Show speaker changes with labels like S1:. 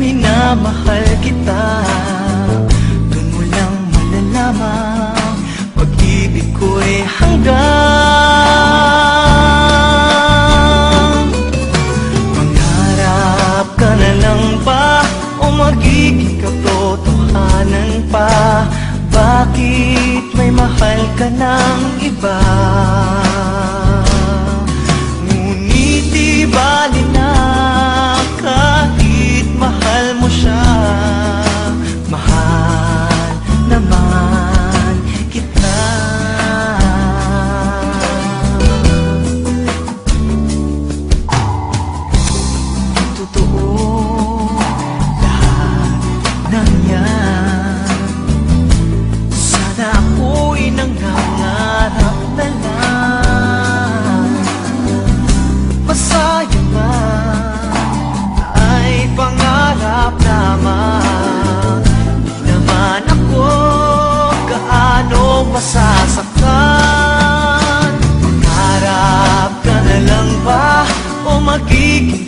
S1: minamahal kita. Doon mo lang malalaman pag-ibig ko'y hanggang. Mangarap ka na lang ba o magiging katotohanan pa? Bakit may mahal ka ng iba? Ngunit di bali na kahit mahal mo siya. Mahal naman kita. Totoo lahat ng yan. Sana ako'y nangangarap na lang. Masaya man ay pangarap lamang. Di naman ako gaano masasaktan. Mangarap ka na lang ba o magiging